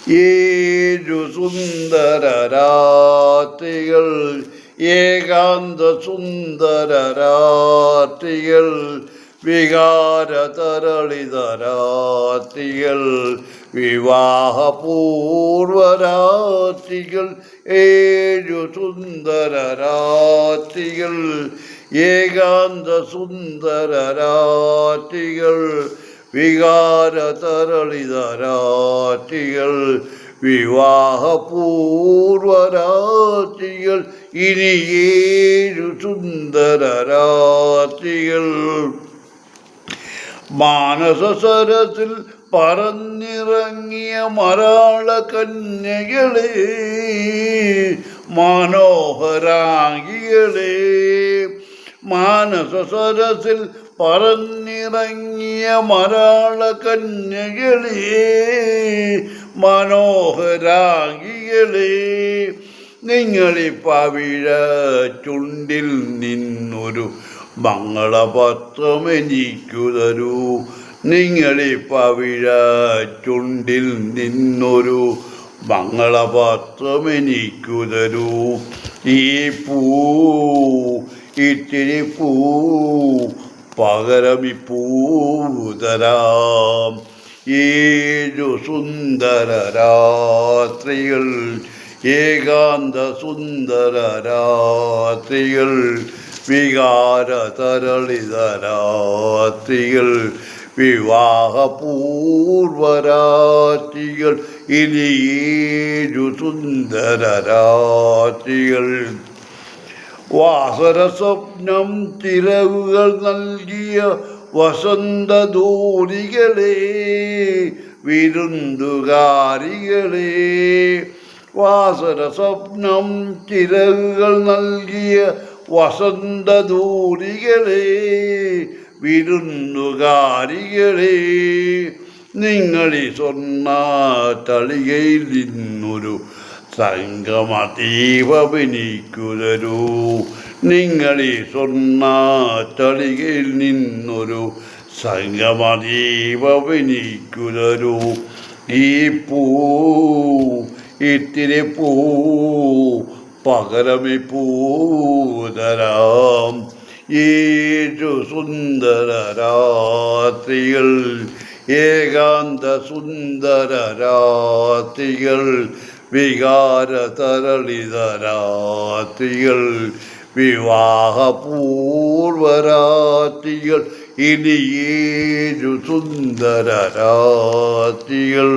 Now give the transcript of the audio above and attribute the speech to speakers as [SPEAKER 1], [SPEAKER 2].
[SPEAKER 1] ഏഴു സുന്ദര രാത്രികൾ, ഏകാന്ത സുന്ദര രാത്രികൾ, വികാരതരളിത രാത്രികൾ, വിവാഹപൂർവരാത്രികൾ. ഏഴു സുന്ദര രാത്രികൾ, ഏകാന്ത സുന്ദര രാത്രികൾ, വികാരതരളിത രാത്രികൾ, വിവാഹപൂർവരാത്രികൾ. ഇനി ഏഴു സുന്ദര രാത്രികൾ. മാനസസരസിൽ പറന്നിറങ്ങിയ മരാള കന്യകളെ, മനോഹരാംഗികളെ, മാനസസരസിൽ പറന്നിറങ്ങിയ മരാള കന്യകളെ, മനോഹരാംഗികളെ, നിങ്ങളിപ്പവിഴ ചുണ്ടിൽ നിന്നൊരു മംഗളപത്രം എനിക്കു തരൂ. നിങ്ങളിപ്പവിഴ ചുണ്ടിൽ നിന്നൊരു മംഗളപത്രം എനിക്കു തരൂ. ഈ പൂ, ഇത്തിരി പൂ, പകരമി പൂതരാം. ഏഴു സുന്ദര രാത്രികൾ, ഏകാന്ത സുന്ദര രാത്രികൾ, വികാരതരളിത രാത്രികൾ, വിവാഹപൂർവരാത്രികൾ. ഇനി ഏഴു സുന്ദര രാത്രികൾ. വാസര സ്വപ്നം ചിറകുകൾ നൽകിയ വസന്തദൂരികളെ, വിരുന്നുകാരികളെ, വാസര സ്വപ്നം ചിറകുകൾ നൽകിയ വസന്തദൂരികളെ, വിരുന്നുകാരികളെ, നിങ്ങളീ സ്വർണ്ണ തളികയിൽ നിന്നൊരു സംഗമദീപമെനിക്കു തരൂ. നിങ്ങളീ സ്വർണ്ണ തളികയിൽ നിന്നൊരു സംഗമദീപമെനിക്കു തരൂ. ഈ പൂ, ഇത്തിരി പൂ, പകരമി പൂതരാം. ഏഴു സുന്ദര രാത്രികൾ, ഏകാന്ത സുന്ദര രാത്രികൾ, വികാരതരളിത രാത്രികൾ, വിവാഹപൂർവരാത്രികൾ. ഇനി ഏഴു സുന്ദര രാത്രികൾ.